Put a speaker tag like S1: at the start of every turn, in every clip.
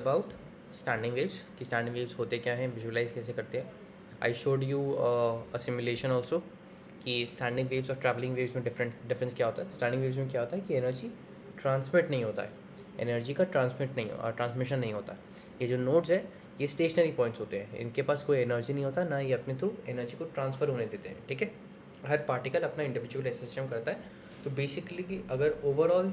S1: About standing waves कि standing waves होते क्या हैं, विजुलाइज कैसे करते हैं. I showed you a simulation also कि स्टैंडिंग वेव्स और ट्रैवलिंग वेव्स में डिफरेंस क्या होता है. स्टैंडिंग वेव्स में क्या होता है कि एनर्जी ट्रांसमिट नहीं होता है, एनर्जी का ट्रांसमिशन नहीं होता है. ये जो नोड्स है ये स्टेशनरी पॉइंट्स होते हैं, इनके पास कोई एनर्जी नहीं होता, ना ये अपने थ्रू एनर्जी को ट्रांसफ़र होने देते हैं. ठीक है, हर पार्टिकल अपना इंडिविजुअल एसिस्टम करता है. तो बेसिकली अगर ओवरऑल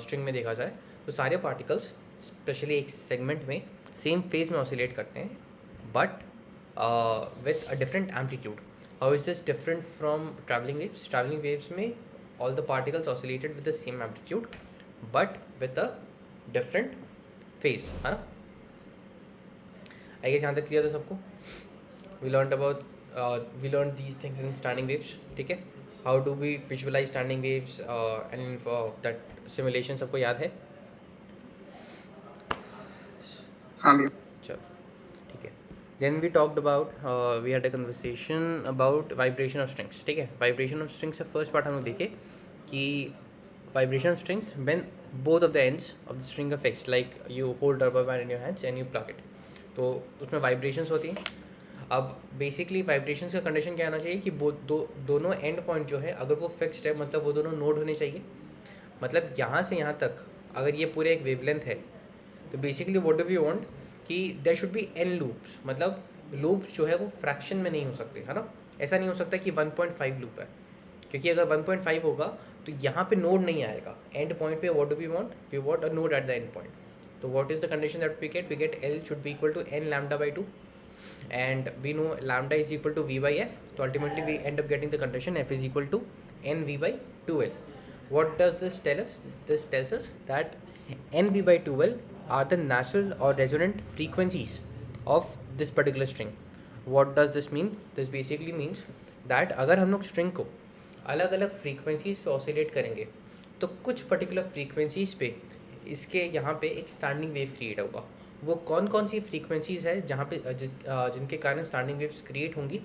S1: स्ट्रिंग में देखा जाए तो सारे पार्टिकल्स स्पेशली एक सेगमेंट में सेम फेज में ऑसिलेट करते हैं, but with a different amplitude. How is this different from travelling waves. Travelling waves में all the particles oscillated with the same amplitude but with a different phase, है ना. I guess यहाँ तक clear था सबको. We learn these things in standing waves. ठीक है, how do we visualise standing waves and that simulation सबको याद है.
S2: हाँ भैया.
S1: चलो ठीक है. Then we talked about we had a conversation about vibration of strings. ठीक है, वाइब्रेशन ऑफ स्ट्रिंग्स से फर्स्ट पार्ट हम लोग देखे कि vibration of strings when both of the ends of the string are fixed, like you hold rubber band in your hands and you plug it, तो उसमें vibrations होती हैं. अब बेसिकली वाइब्रेशंस का कंडीशन क्या आना चाहिए कि दोनों एंड पॉइंट जो है अगर वो फिक्स्ड है, मतलब वो दोनों नोड होने चाहिए. मतलब यहाँ से यहाँ तक अगर ये पूरे एक वेवलेंथ है तो basically what do we want कि there should be N loops. मतलब लूप्स जो है वो फ्रैक्शन में नहीं हो सकते, है ना. ऐसा नहीं हो सकता कि 1.5 लूप है, क्योंकि अगर 1.5 होगा तो यहाँ पे नोड नहीं आएगा एंड पॉइंट पे. What do we want a node at the end point. तो what is the condition that we get L should be equal to N lambda by 2 and we know lambda is equal to v by f. So ultimately we end up getting the condition f is equal to nv by 2l. What does this tell us? This tells us that nv by 2l are the natural or resonant frequencies of this particular string. What does this mean? This basically means that अगर हम लोग string को अलग अलग frequencies पे oscillate करेंगे तो कुछ पर्टिकुलर फ्रीक्वेंसीज पे इसके यहाँ पे एक स्टैंडिंग वेव क्रिएट होगा. वो कौन कौन सी फ्रीक्वेंसीज है जहाँ पे जिनके कारण स्टैंडिंग वेव्स क्रिएट होंगी.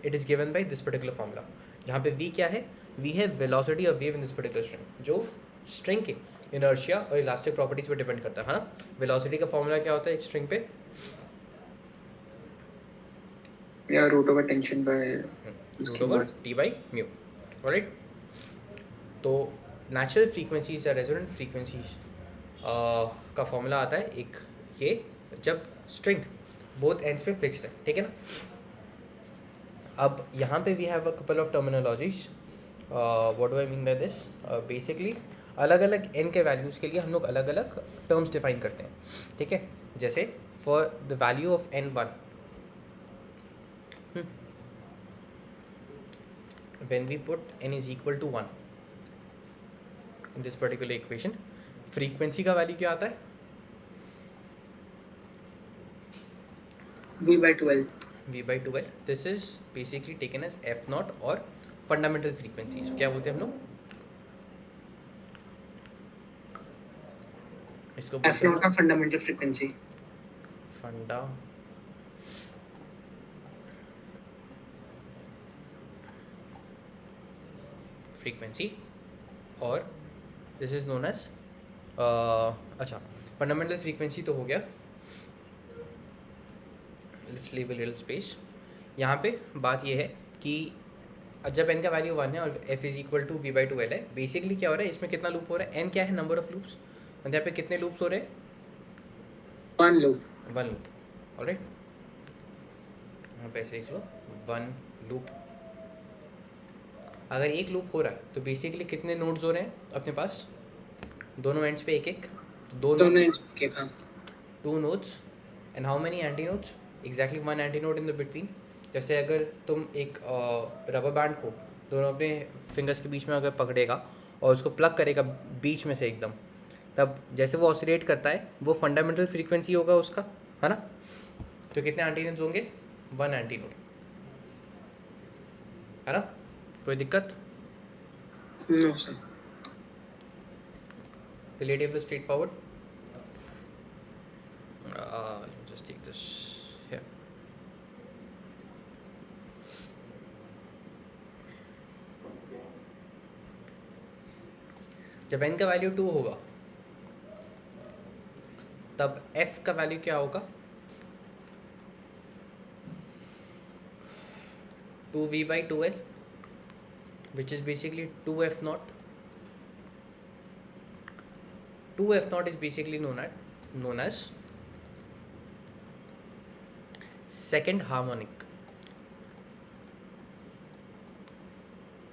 S1: It is given by this particular formula, जहाँ पे वी क्या है, वी है velocity of wave in this particular string, जो स्ट्रिंग के इनर्शिया और इलास्टिक प्रॉपर्टीज पे डिपेंड करता है ना. वेलोसिटी का फॉर्मूला क्या होता है एक स्ट्रिंग पे.
S2: या root over tension by
S1: root over T by mu. Right. तो नेचुरल फ्रीक्वेंसीज या रेजोनेंट फ्रीक्वेंसीज का फॉर्मूला आता है एक ये जब स्ट्रिंग बोथ एंड्स पे फिक्स्ड है. ठीक है ना. अब यहाँ पे we have a couple of terminologies. What do I mean by this. Basically अलग अलग एन के वैल्यूज़ के लिए हम लोग अलग अलग टर्म्स डिफाइन करते हैं. ठीक है, जैसे for the value of n1 when we put n is equal to 1 in this particular equation, frequency का वैल्यू क्या आता है.
S2: v by 12.
S1: v by 12. This is basically taken as f nought और फंडामेंटल फ्रीक्वेंसी. क्या बोलते हैं हम लोग इसको.
S2: f नॉट का फंडामेंटल फ्रीक्वेंसी.
S1: फंडा फ्रीक्वेंसी और दिस इज नोन एज अच्छा फंडामेंटल फ्रीक्वेंसी तो हो गया. Let's leave a little space. यहाँ पे बात ये है कि जब n का वैल्यू 1 है और f is equal to v by 2l है, बेसिकली क्या हो रहा है इसमें कितना लूप हो रहा है. n क्या है, नंबर ऑफ लूप्स. मतलब यहाँ पे कितने लूप्स हो रहे हैं.
S2: One loop.
S1: One loop. Alright, यहाँ पे ऐसे लिख लो वन लूप. अगर एक लूप हो रहा है तो बेसिकली कितने नोड्स हो रहे हैं अपने पास, दोनों एंड्स पे एक एक. तो
S2: दोनों के था
S1: 2 nodes and how many anti nodes. Exactly one anti node in the between. जैसे अगर तुम एक रबर बैंड को दोनों अपने फिंगर्स के बीच में अगर पकड़ेगा और उसको प्लग करेगा बीच में से एकदम, तब जैसे वो ऑसिलेट करता है वो फंडामेंटल फ्रीक्वेंसी होगा उसका, है ना. तो कितने एंटी नोड्स होंगे, 1 एंटी नोड, है ना. कोई दिक्कत.
S2: No sir.
S1: Relatively straightforward. Let me just take this here. जब n का वैल्यू 2 होगा तब f का वैल्यू क्या होगा, 2v/2l, which is basically 2f0. 2f0 is basically known as second harmonic.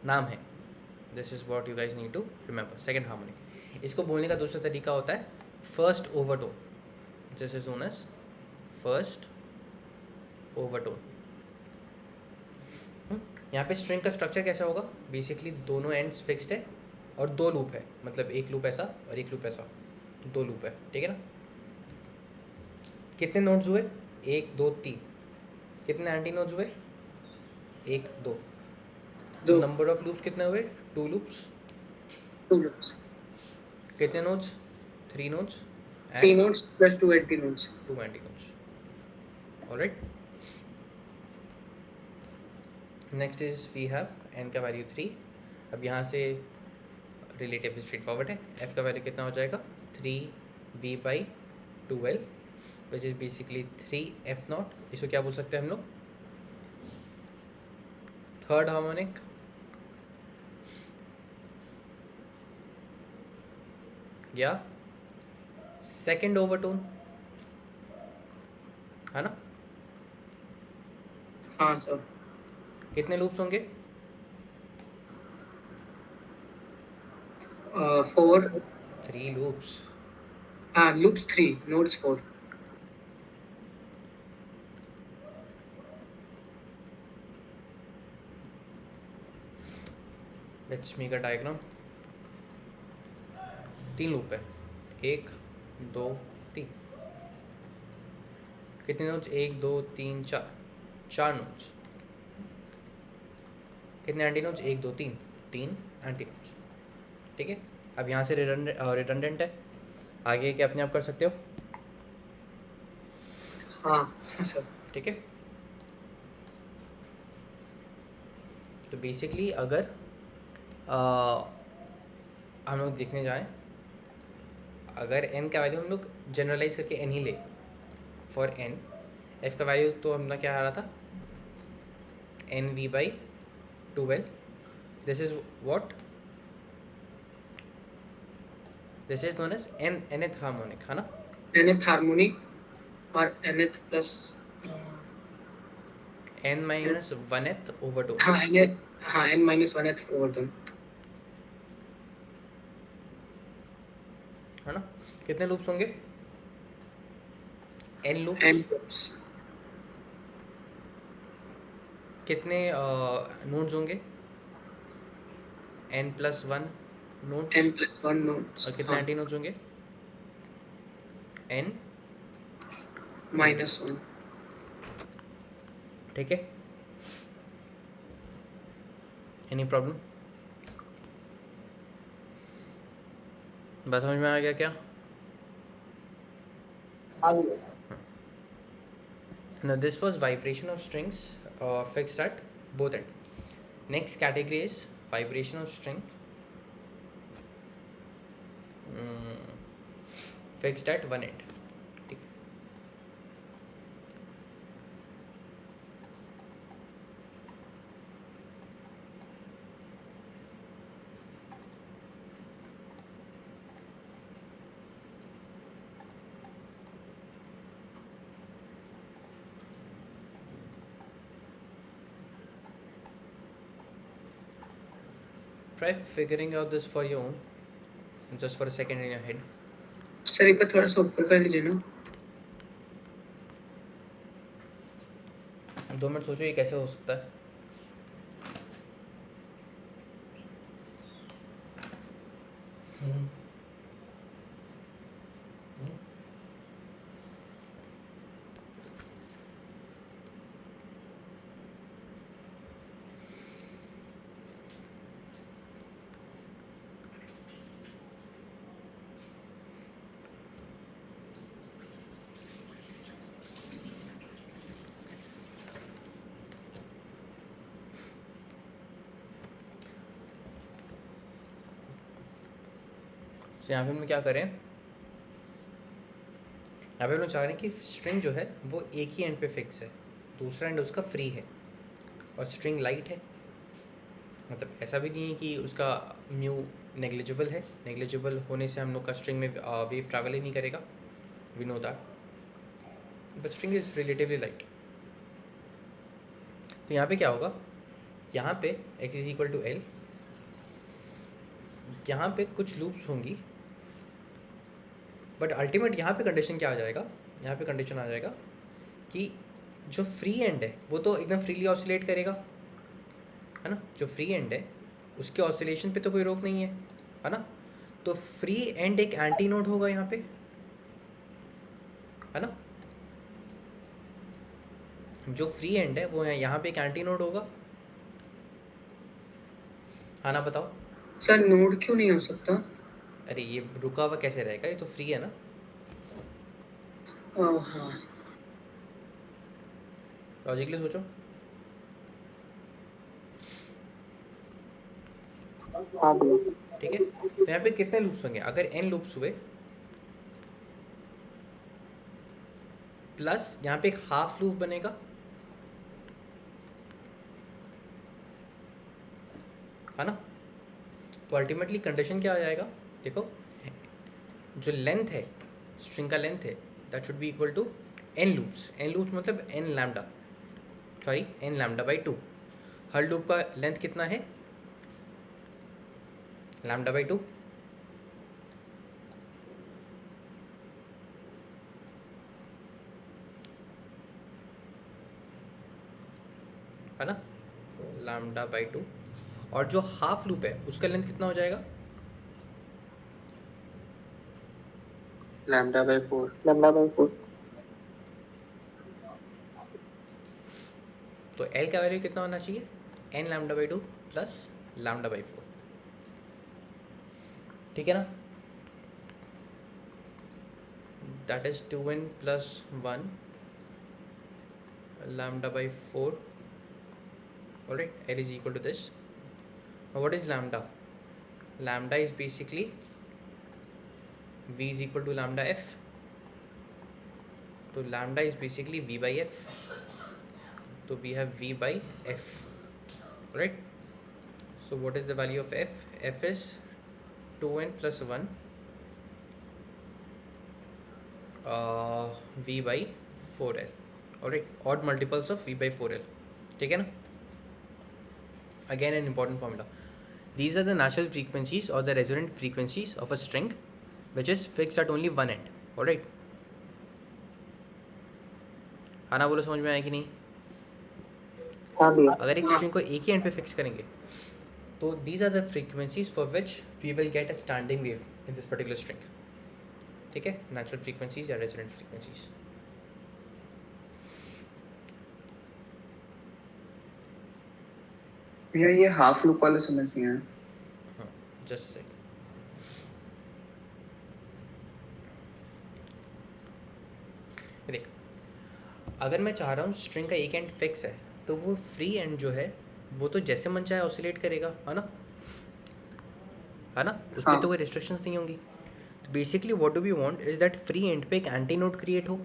S1: नाम है, this is what you guys need to remember, second harmonic. इसको बोलने का दूसरा तरीका होता है first overtone, this is known as first overtone. यहाँ पे स्ट्रिंग का स्ट्रक्चर कैसा होगा, बेसिकली दोनों एंड्स फिक्स्ड है और दो लूप है, मतलब एक लूप ऐसा और एक लूप ऐसा, दो लूप है, ठीक है ना. कितने नोट्स हुए, 1 2 3. कितने एंटी नोट्स हुए, 1 2.
S2: दो.
S1: नंबर ऑफ लूप्स कितने हुए, 2 लूप्स.
S2: 2 loops.
S1: कितने notes, 3 notes
S2: 3 notes plus 2 empty notes.
S1: 2 anti notes. Alright, next is we have n का वैल्यू 3. अब यहाँ से रिलेटिवली स्ट्रेट फॉरवर्ड है, f का वैल्यू कितना हो जाएगा, 3v/2l, which is basically 3f0. इसको क्या बोल सकते हैं हम लोग, थर्ड हार्मोनिक या सेकंड ओवरटोन, है ना.
S2: हाँ सर.
S1: कितने लूप्स होंगे,
S2: 4.
S1: 3 लूप्स.
S2: हाँ, loops 3, nodes 4.
S1: Let's make a diagram. 3 loop है, 1 2 3. कितने नोट्स, 1 2 3 4, 4 नोट्स. कितने एंटी नोट्स, 1 2 3, 3 एंटी नोट्स, ठीक है. अब यहाँ से रिडंडेंट है, आगे क्या अपने आप कर सकते हो,
S2: हाँ सर.
S1: ठीक है. तो बेसिकली अगर हम लोग देखने जाएं, अगर n का वैल्यू हम लोग जनरलाइज करके n ही ले फॉर n, f का वैल्यू तो हमने क्या आ रहा था, nv/2l. This is what, this is known as nth harmonic, है ना.
S2: nth harmonic और nth plus
S1: n-1th ओवरटोन,
S2: हाँ nth, हाँ n minus 1th overtone.
S1: है ना. कितने लूप्स होंगे, n लूप्स.
S2: n loops.
S1: कितने नोड्स होंगे, n+1 nodes.
S2: n plus 1 nodes.
S1: और कितने
S2: हाँ,
S1: एंटी नोड्स होंगे, n,
S2: minus 1.
S1: ठीक है. एनी प्रॉब्लम, बात समझ में आ गया क्या. Now this was vibration of strings fixed at both end. Next category is vibration of string fixed at one end. ठीक है. Try figuring out this for your own, just for a second in your head.
S2: Sir एक बार थोड़ा सा ऊपर कर लीजिए ना.
S1: 2 minute सोचो ये कैसे हो सकता है. तो यहाँ पे हम क्या करें, यहाँ पे हम लोग चाह रहे हैं कि स्ट्रिंग जो है वो एक ही एंड पे फिक्स है, दूसरा एंड उसका फ्री है और स्ट्रिंग लाइट है। मतलब ऐसा भी नहीं है कि उसका म्यू नेग्लिजिबल है, नेग्लिजिबल होने से हम लोग का स्ट्रिंग में वेव ट्रैवल ही नहीं करेगा, we know that, but string is relatively light. तो यहाँ पे क्या होगा, यहाँ पे x is equal to L, यहाँ पे कुछ लूप्स होंगी, बट अल्टीमेट यहाँ पे कंडीशन क्या आ जाएगा, यहाँ पे कंडीशन आ जाएगा कि जो फ्री एंड है वो तो एकदम फ्रीली ऑसिलेट करेगा, है ना। जो फ्री एंड है उसके ऑसिलेशन पे तो कोई रोक नहीं है ना। तो फ्री एंड एक एंटी नोड होगा यहाँ पे, है ना। जो फ्री एंड है वो है यहाँ पे एक एंटी नोड होगा, हाँ ना बताओ।
S2: सर नोड क्यों नहीं हो सकता?
S1: अरे ये रुका हुआ कैसे रहेगा, ये तो फ्री है ना।
S2: हाँ
S1: लॉजिकली सोचो, ठीक है। तो यहाँ पे कितने लूप्स होंगे, अगर n लूप्स हुए प्लस यहाँ पे एक हाफ लूप बनेगा, है ना। तो अल्टीमेटली कंडीशन क्या आ जाएगा, देखो जो लेंथ है, स्ट्रिंग का लेंथ है, that should be equal to n loops, n loops मतलब n lambda, sorry n lambda by 2। हर लूप का लेंथ कितना है, लैम्डा बाई 2, है ना, लैम्डा बाई 2। और जो हाफ लूप है उसका लेंथ कितना हो जाएगा,
S3: लैम्डा बाई 4।
S1: तो L का वैल्यू कितना होना चाहिए, n lambda by 2 plus lambda by 4, ठीक है ना। That is 2n plus 1 lambda by 4, alright. L is equal to this. Now what is lambda, lambda is basically v is equal to lambda f, so lambda is basically v by f, so we have v by f, right. So what is the value of f, f is 2n plus 1 v by 4l, alright, odd multiples of v by 4l, ठीक है ना। Again an important formula, these are the natural frequencies or the resonant frequencies of a string which is fixed at only one end, alright। हाँ ना बोलो, समझ में आया कि नहीं। अगर एक स्ट्रिंग को एक ही एंड पे फिक्स करेंगे तो these are the frequencies for which we will get a standing wave in this particular string, ठीक है, नेचुरल फ्रीक्वेंसीज या रेजोनेंट फ्रीक्वेंसीज।
S3: भैया ये हाफ लूप वाला समझ नहीं आया।
S1: हाँ जस्ट सेक, देख अगर मैं चाह रहा हूँ स्ट्रिंग का एक एंड फिक्स है तो वो फ्री एंड जो है वो तो जैसे मन चाहे ऑसिलेट करेगा, है ना, है ना, उस पर
S3: हाँ।
S1: तो कोई रिस्ट्रिक्शंस नहीं होंगी। तो basically what do we want is that free end पे एक एंटी नोड क्रिएट हो।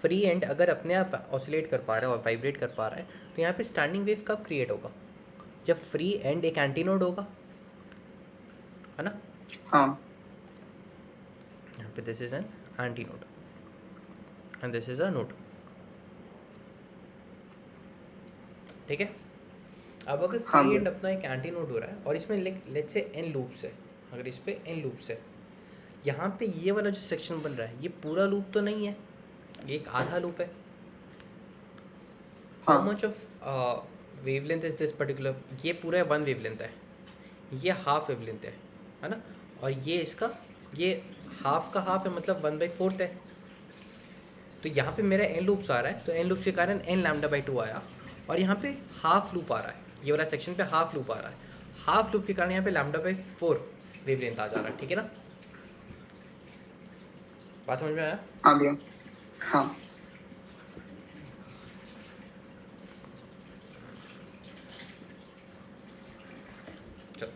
S1: फ्री एंड अगर अपने आप ऑसिलेट कर पा रहा है और वाइब्रेट कर पा रहा है तो यहाँ पे स्टैंडिंग वेव कब क्रिएट होगा, जब फ्री एंड एक एंटी नोड होगा, है ना।
S3: हाँ
S1: यहाँ पे this is an anti node and this is a node, ठीक है। अब अगर
S3: हाँ
S1: फ्री एंड
S3: भैया।
S1: अपना एक एंटी नोड हो रहा है और इसमें लेट्स से n लूप्स है, अगर इस पे n लूप्स है, यहाँ पे ये वाला जो सेक्शन बन रहा है ये पूरा लूप तो नहीं है, ये एक आधा लूप है। हाउ
S3: हाँ
S1: much of wavelength is this particular, ये पूरा 1 वेवलेंथ है, ये हाफ वेवलेंथ है ना, और ये इसका ये हाफ का हाफ है मतलब 1/4 है। तो यहाँ पे मेरा n लूप्स आ रहा है तो n लूप्स के कारण n लैम्डा बाई 2 आया, और यहाँ पे हाफ लूप आ रहा है, ये वाला सेक्शन पे हाफ लूप आ रहा है, हाफ लूप के कारण यहाँ पे लैम्डा बाई 4 वेवलेंथ आ जा रहा है, ठीक है ना। बात समझ में आया।
S3: हाँ भैया। हाँ
S1: चलो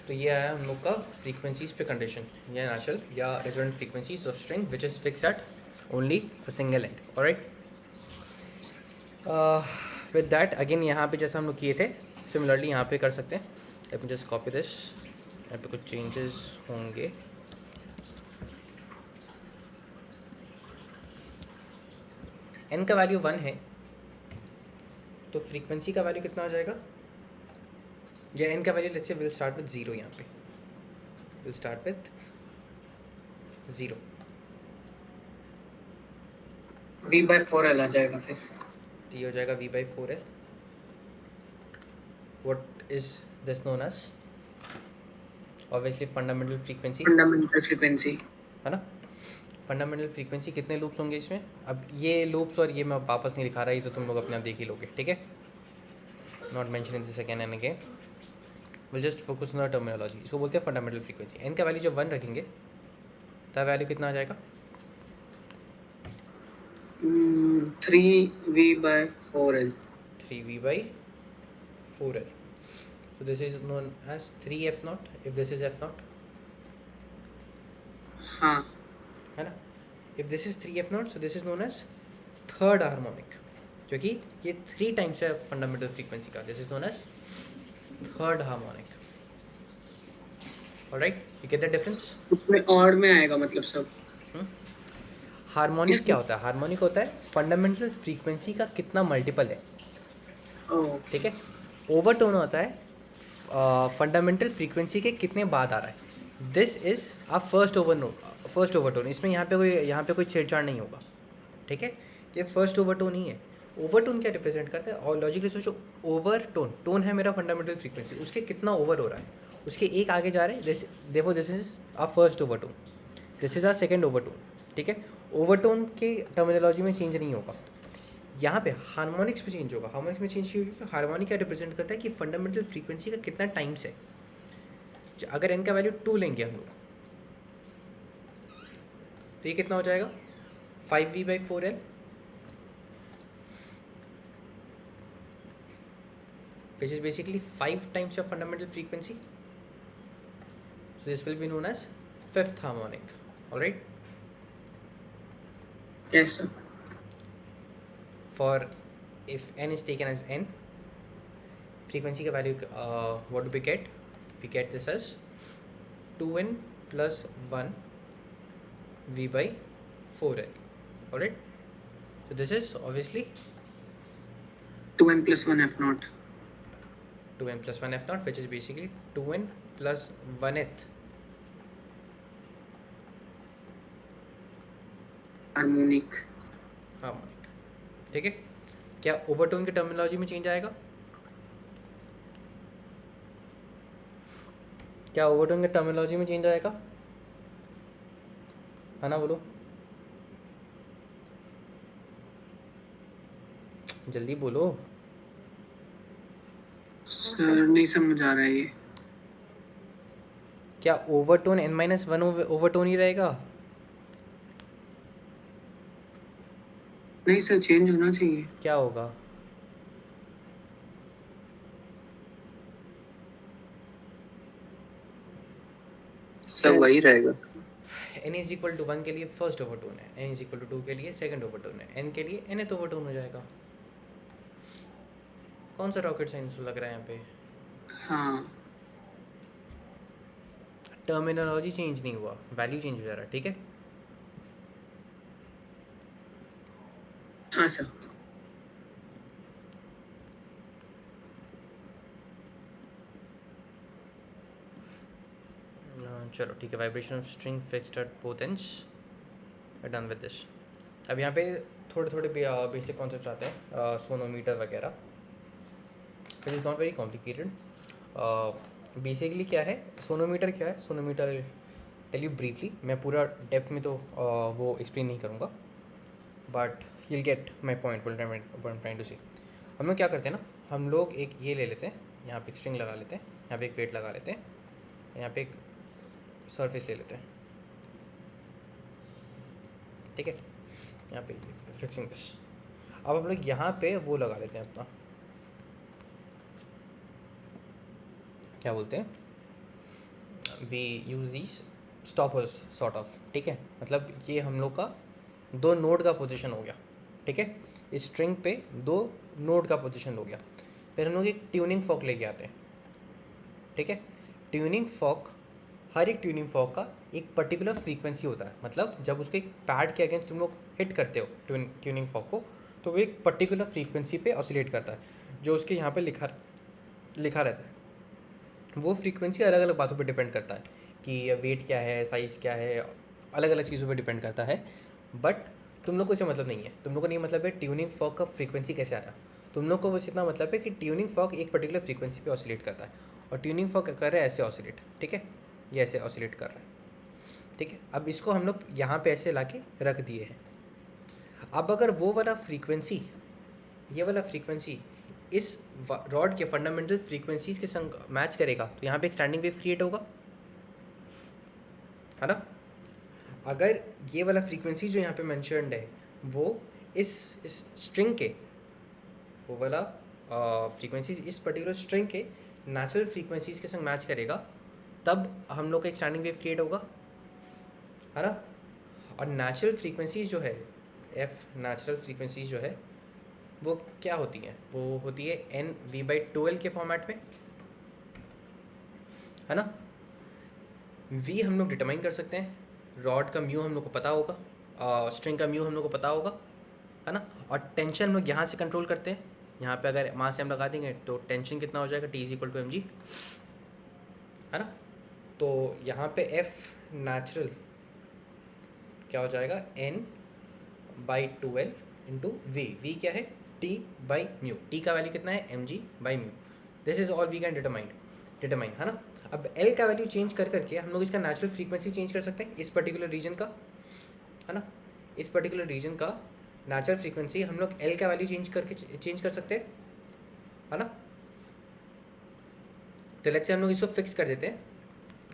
S1: तो ये आया हम लोग का फ्रीक्वेंसीज पे कंडीशन या नेचुरल या resonant frequencies of string which is fix eight only a single and. Alright, with that again यहाँ पे जैसे हम लोग किए थे सिमिलरली यहाँ पे कर सकते हैं। Let me just copy this, यहाँ पे कुछ चेंजेस होंगे। n का वैल्यू 1 है तो फ्रीक्वेंसी का वैल्यू कितना आ जाएगा, या n का value let's say will start with 0, यहाँ पे विल स्टार्ट विद 0।
S2: V/4L आ जाएगा फिर।
S1: तो ये हो जाएगा V/4L। What is this known as, obviously fundamental frequency
S2: fundamental frequency
S1: है ना। फंडामेंटल फ्रीक्वेंसी कितने लूप्स होंगे इसमें, अब ये लूप्स और ये मैं वापस नहीं लिखा रहा, ये तो तुम लोग अपने आप देख ही लोगे, ठीक है। Not mention this again and again, will just focus on the terminology. इसको बोलते हैं फंडामेंटल फ्रीक्वेंसी। एन का वैल्यू जब 1 रखेंगे तब वैल्यू कितना आ जाएगा,
S2: 3V/4L।
S1: 3V/4L। so this is known as 3F0 if this is F0,
S2: हाँ
S1: है ना। if this is 3F0 so this is known as third harmonic, क्योंकि ये 3 टाइम्स है फंडामेंटल फ्रीक्वेंसी का, this is known as third harmonic. Alright, you get the difference.
S2: उसमें odd में आएगा मतलब सब।
S1: हार्मोनिक क्या होता है, हार्मोनिक होता है फंडामेंटल फ्रीक्वेंसी का कितना मल्टीपल है,
S2: ओह
S1: ठीक है। ओवरटोन होता है फंडामेंटल फ्रीक्वेंसी के कितने बाद आ रहा है। This is a first overtone. इसमें यहाँ पे कोई छेड़छाड़ नहीं होगा, ठीक है। ये फर्स्ट ओवरटोन ही है। ओवरटोन क्या रिप्रेजेंट करता है, और लॉजिकली सोचो, ओवरटोन, टोन है मेरा फंडामेंटल फ्रीक्वेंसी, उसके कितना ओवर हो रहा है, उसके एक आगे जा रहे हैं। देखो this is a first overtone, this is a second overtone, ठीक है। ओवरटोन की टर्मिनोलॉजी में चेंज नहीं होगा, यहाँ पे हार्मोनिक्स में चेंज होगा। हार्मोनिक्स में चेंज होगी, हार्मोनिक क्या रिप्रेजेंट करता है कि फंडामेंटल फ्रीक्वेंसी का कितना टाइम्स है। अगर एन का वैल्यू 2 लेंगे हम लोग तो ये कितना हो जाएगा, 5V/4L, which is basically 5 times your fundamental frequency. So this will be known as fifth harmonic. All right.
S2: Yes sir.
S1: For if n is taken as n, frequency का value what do we get? We get this as 2n plus 1 V/4L. All right. So this is obviously
S2: 2n plus 1 F0।
S1: 2n plus 1 F0, which is basically 2n plus 1th
S2: harmonic.
S1: Harmonic, ठीक है। क्या overtone की terminology में change आएगा, क्या overtone की terminology में change आएगा, है ना, बोलो जल्दी बोलो।
S2: सर नहीं समझ आ रहा है ये।
S1: क्या ओवरटोन n-1 ओवरटोन ही रहेगा,
S2: नहीं सर, चेंज होना चाहिए।
S1: क्या होगा,
S3: सब वही रहेगा।
S1: n इज इक्वल टू 1 के लिए फर्स्ट ओवरटोन है, n इज इक्वल टू 2 के लिए सेकंड ओवरटोन है, n के लिए nth ओवरटोन हो जाएगा। कौन सा रॉकेट साइंस लग रहा है यहाँ पे,
S2: हाँ
S1: टर्मिनोलॉजी चेंज नहीं हुआ, वैल्यू चेंज हो जा रहा है, ठीक है।
S2: हाँ सर।
S1: चलो ठीक है, vibration of string fixed at both ends, done with this. अब यहाँ पे थोड़े बेसिक कॉन्सेप्ट्स आते हैं, सोनोमीटर वगैरह, which is not very complicated. Basically क्या है सोनोमीटर, क्या है सोनोमीटर, टेल यू ब्रीफली। मैं पूरा डेप्थ में तो वो एक्सप्लेन नहीं करूँगा, but you'll get my point what I'm trying to say। हम लोग क्या करते हैं ना, हम लोग एक ये ले लेते हैं, यहाँ पे एक स्ट्रिंग लगा लेते हैं, यहाँ पे एक वेट लगा लेते हैं, यहाँ पे एक सरफेस ले लेते हैं, ठीक है, यहाँ पे फिक्सिंग दिस। अब हम लोग यहाँ पे वो लगा लेते हैं अपना, क्या बोलते हैं, we use these stoppers sort of, ठीक है। मतलब ये हम लोग का 2 नोड का पोजीशन हो गया, ठीक है। इस स्ट्रिंग पे 2 नोड का पोजीशन हो गया। फिर हम लोग एक ट्यूनिंग फॉक लेके आते हैं, ठीक है। ट्यूनिंग फॉक, हर एक ट्यूनिंग फॉक का एक पर्टिकुलर फ्रीक्वेंसी होता है। मतलब जब उसके एक पैड के अगेंस्ट तुम लोग हिट करते हो ट्यूनिंग फॉक को, तो वो एक पर्टिकुलर फ्रीक्वेंसी पे ऑसिलेट करता है, जो उसके यहाँ पे लिखा रहता है। वो फ्रीक्वेंसी अलग अलग बातों पे डिपेंड करता है कि वेट क्या है, साइज़ क्या है, अलग अलग चीज़ों पे डिपेंड करता है। बट तुम लोग को इससे मतलब नहीं है। तुम लोग को नहीं मतलब है ट्यूनिंग फॉक का फ्रीक्वेंसी कैसे आया। तुम लोग को बस इतना मतलब है कि ट्यूनिंग फॉक एक पर्टिकुलर फ्रीक्वेंसी पे ऑसिलेट करता है, और ट्यूनिंग फॉक कर रहा है ऐसे ऑसिलेट, ठीक है। ये ऐसे ऑसिलेट कर रहा है, ठीक है। अब इसको हम लोग यहाँ पे ऐसे ला के रख दिए हैं। अब अगर वो वाला फ्रीक्वेंसी, ये वाला फ्रीक्वेंसी इस रॉड के फंडामेंटल फ्रीक्वेंसीज के संग मैच करेगा, तो यहाँ पे एक स्टैंडिंग वेव क्रिएट होगा, है ना। अगर ये वाला फ्रीक्वेंसी जो यहाँ पे मेंशन्ड है वो इस स्ट्रिंग के, वो वाला फ्रीक्वेंसीज इस पर्टिकुलर स्ट्रिंग के नेचुरल फ्रीक्वेंसीज के संग मैच करेगा, तब हम लोग का एक स्टैंडिंग वेव क्रिएट होगा, है ना। और नेचुरल फ्रीक्वेंसीज जो है, एफ नेचुरल फ्रीक्वेंसीज जो है वो क्या होती हैं, वो होती है NV/2L के फॉर्मेट में, है ना। V हम लोग डिटरमाइन कर सकते हैं, रॉड का म्यू हम लोग को पता होगा, स्ट्रिंग का म्यू हम लोग को पता होगा, है ना। और टेंशन हम लोग यहाँ से कंट्रोल करते हैं। यहाँ पे अगर मास हम लगा देंगे तो टेंशन कितना हो जाएगा, T=mg, है ना। तो यहाँ पे F नेचुरल क्या हो जाएगा, N/2L इंटू V क्या है, T/μ। T का वैल्यू कितना है, mg/μ। This is all we can determine, है ना। अब L का वैल्यू चेंज कर करके हम लोग इसका नेचुरल फ्रीक्वेंसी चेंज कर सकते हैं, इस पर्टिकुलर रीजन का, है ना। इस पर्टिकुलर रीजन का नेचुरल फ्रीक्वेंसी हम लोग L का वैल्यू चेंज कर सकते हैं, है ना। तो लेट्स से हम लोग इसको फिक्स कर देते हैं,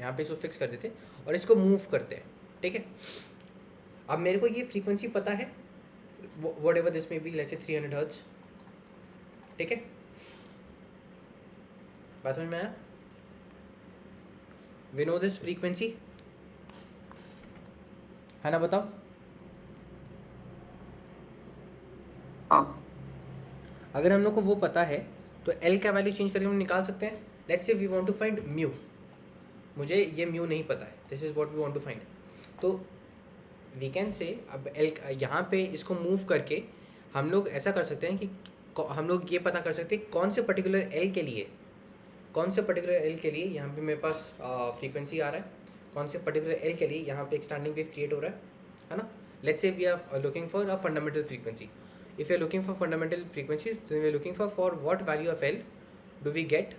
S1: यहाँ पे इसको फिक्स कर देते हैं और इसको मूव करते हैं, ठीक है। अब मेरे को ये फ्रीक्वेंसी पता है, whatever this may be, let's say 300 hertz, ठीक है। बात समझ में आया। we know this frequency, है ना, बताओ।
S3: हाँ
S1: अगर हम लोग को वो पता है तो L का वैल्यू चेंज करके हम निकाल सकते हैं। Let's say we want to find mu, मुझे ये म्यू नहीं पता है, this is what we want to find. तो वी कैन से अब L यहाँ पे इसको मूव करके हम लोग ऐसा कर सकते हैं कि हम लोग ये पता कर सकते हैं कौन से पर्टिकुलर L के लिए, यहाँ पे मेरे पास फ्रीक्वेंसी आ रहा है, कौन से पर्टिकुलर L के लिए यहाँ पे एक स्टैंडिंग वेव क्रिएट हो रहा है ना। Let's say we are looking for a fundamental frequency. If you are looking for fundamental frequency, we are looking for what value of L do we get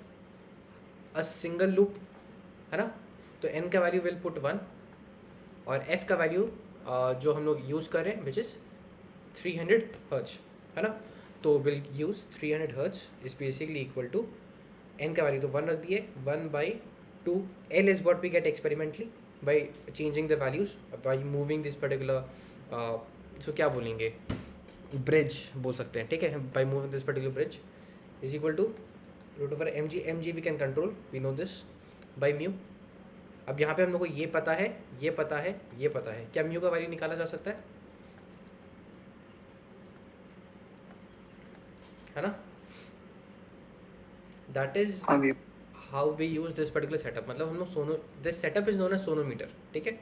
S1: a single loop, है ना। तो N का value will put 1 और F का value जो हम लोग use कर रहे हैं विच इज़ 300 हर्ट्ज, है ना। तो will use 300 hertz is basically equal to N का वैल्यू तो 1 रख दिए, 1/2 L is what we get experimentally by changing the values, by moving this particular, so क्या बोलेंगे, ब्रिज बोल सकते हैं, ठीक है। By moving this particular bridge is equal to √mg we can control, we know this by mu. अब यहाँ पे हम लोग को ये पता है, ये पता है, ये पता है, क्या म्यू का वैल्यू निकाला जा सकता है ना। दैट इज
S3: हाँ भैया।
S1: How we use this particular setup. मतलब हम लोग this setup is known as sonometer, ठीक है।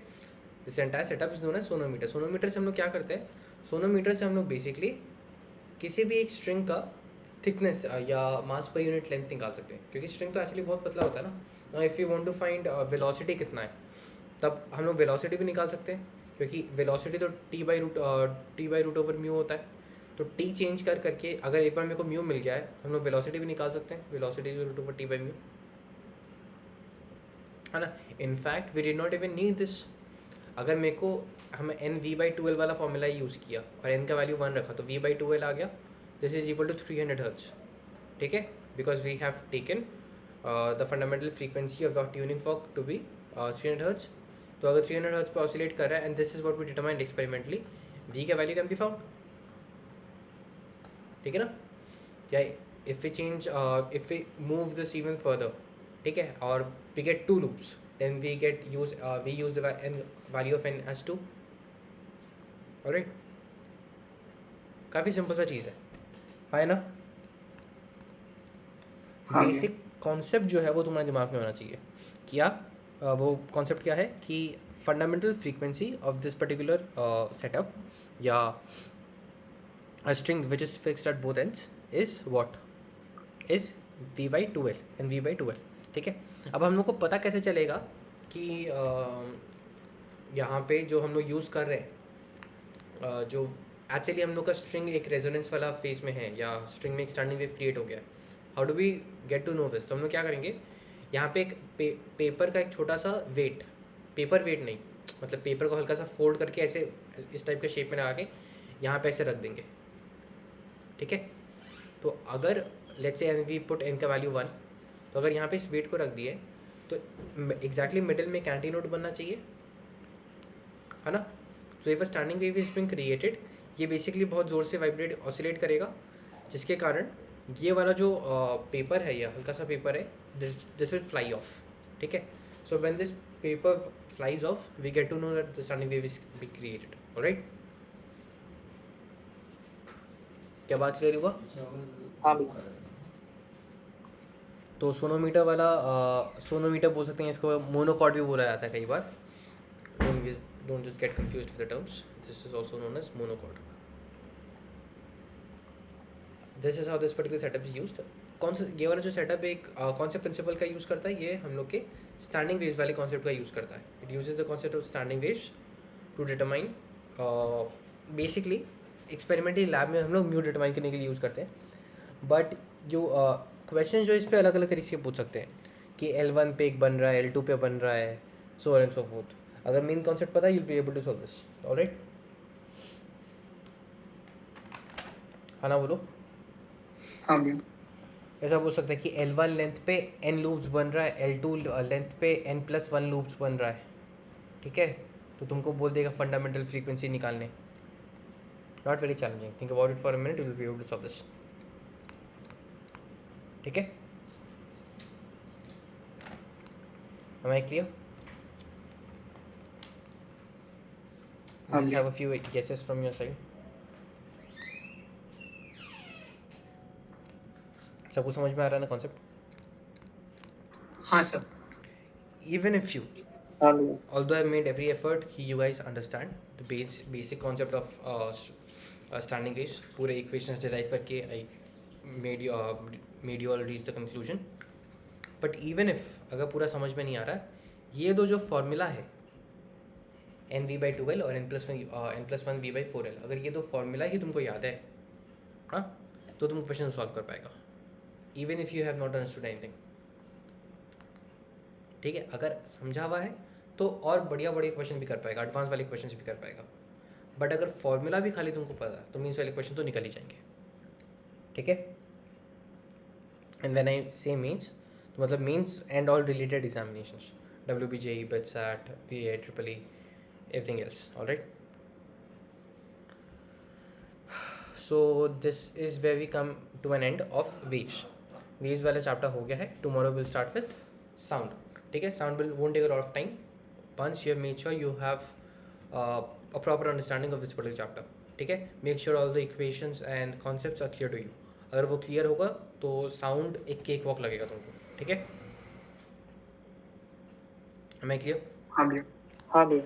S1: This entire setup is known as sonometer. Sonometer से हम लोग क्या करते हैं, सोनोमीटर से हम लोग बेसिकली किसी भी एक स्ट्रिंग का थिकनेस या मास पर यूनिट लेंथ निकाल सकते हैं, क्योंकि स्ट्रिंग तो एक्चुअली बहुत पतला होता है ना। If you want to find velocity कितना है, तब हम लोग वेलोसिटी भी निकाल सकते हैं, क्योंकि वेलोसिटी तो T/√μ होता है। तो T चेंज करके अगर एक बार मेरे को म्यू मिल गया है, हम लोग वेलोसिटी भी निकाल सकते हैं, वेलोसिटी √T/μ, है ना। In fact we did not even need this. अगर मेरे को हम NV/2L वाला फॉर्मूला यूज़ किया और N का वैल्यू 1 रखा तो V/2L आ गया, this is equal to 300 hertz, ठीक है। Because we have taken the fundamental frequency of the tuning fork to be 300 hertz. तो अगर 300 हर्ट्ज पर ऑसिलेट कर रहा है, and this is what we determined experimentally, V का वैल्यू कैन बी फाउंड, ठीक है ना। या if we move this even further, ठीक है, और we get 2 loops, then we use the value of n as 2. Alright, काफ़ी सिंपल सा चीज़ है ना?
S3: हाँ जी।
S1: बेसिक कॉन्सेप्ट जो है वो तुम्हारे दिमाग में होना चाहिए। क्या वो कॉन्सेप्ट क्या है कि fundamental frequency of this particular setup या a string which is fixed at both ends is what? is v/2l and v/2l, ठीक है? अब हम लोग को पता कैसे चलेगा कि यहाँ पे जो हम लोग यूज़ कर रहे हैं जो एक्चुअली हम लोग का स्ट्रिंग एक रेजोनेंस वाला फेज में है या स्ट्रिंग में एक स्टैंडिंग वेव क्रिएट हो गया है। How do we get to know this? तो हम लोग क्या करेंगे, यहाँ पे एक पेपर का एक छोटा सा वेट, पेपर वेट नहीं, मतलब पेपर को हल्का सा फोल्ड करके ऐसे इस टाइप के शेप में लगा के यहाँ पे ऐसे रख देंगे, ठीक है? तो अगर let's say n we put n का वैल्यू 1, तो अगर यहाँ पे इस वेट को रख दिए तो एग्जैक्टली मिडिल में कैंटी नोड बनना चाहिए, है ना? तो if a standing wave is being created, ये बेसिकली बहुत ज़ोर से वाइब्रेट ऑसिलेट करेगा, जिसके कारण ये वाला जो पेपर है या हल्का सा पेपर है, दिस विल फ्लाई ऑफ, ठीक है? So when this paper flies off we get to know that the standing wave is be created. Alright, क्या बात क्लियर हुआ?
S3: हाँ।
S1: तो सोनोमीटर वाला सोनोमीटर बोल सकते हैं इसको, मोनोकॉर्ड भी बोला जाता है कई बार। Don't just get confused with the terms, this is also known as monochord. This is how this particular setup is used. कौन सा ये वाला जो सेटअप एक कौन से प्रिंसिपल का यूज़ करता है? ये हम लोग के स्टैंडिंग वेव्स वाले कॉन्सेप्ट का यूज़ करता है। It uses the concept of standing waves to determine, basically experimental lab में हम लोग म्यू डिटरमाइन करने के लिए यूज़ करते हैं। बट जो क्वेश्चन जो इस पे अलग अलग तरीके से पूछ सकते हैं कि L1 पे एक बन रहा है, L2 पे बन रहा है, so on and so forth. अगर मेन कॉन्सेप्ट पता है, you will be able to solve this. Alright, हाँ ना बोलो।
S3: हाँ जी।
S1: ऐसा बोल सकते हैं कि L1 लेंथ पे n लूप्स बन रहा है, L2 लेंथ पे n+1 लूप्स बन रहा है, ठीक है? तो तुमको बोल देगा फंडामेंटल फ्रीक्वेंसी निकालने। Not very challenging, think about it for a minute, you will be able to solve this, ठीक है? Am I clear?
S3: हाँ
S1: Just
S3: ji.
S1: have a few guesses from your side. सबको समझ में आ रहा है ना कॉन्सेप्ट?
S2: हाँ सर।
S1: Even if you,
S3: हाँ जी।
S1: although I made every effort कि you guys understand the basic concept of standing waves, पूरे equations derive करके I made you all reach the conclusion. But even if अगर पूरा समझ में नहीं आ रहा है, ये दो जो फॉर्मूला है nv/2l और n+1 v/4l, अगर ये दो फॉर्मूला ही तुमको याद है, हाँ, तो तुम क्वेश्चन सॉल्व कर पाएगा, even if you have not understood anything, ठीक है? अगर समझा हुआ है तो और बढ़िया बढ़िया क्वेश्चन भी कर पाएगा, एडवांस वाले क्वेश्चन भी कर पाएगा। बट अगर फॉर्मूला भी खाली तुमको पता है तो मीन्स वाले क्वेश्चन तो निकल ही जाएंगे, ठीक है? एंड व्हेन आई से मीन्स, तो मतलब means and all related examinations, WBJE, BETSAT, VA, EEE, everything else. All right, so this is where we come to an end of waves वाला चैप्टर हो गया है। Tomorrow will start with sound, ठीक है? Sound will won't take a lot of time once you have made sure you have a proper understanding of this particular chapter, ठीक है? Make sure all the equations and concepts are clear to you. अगर वो clear होगा तो sound एक cake walk लगेगा तुमको, ठीक है? Am I clear?
S3: हाँ जी। हाँ जी।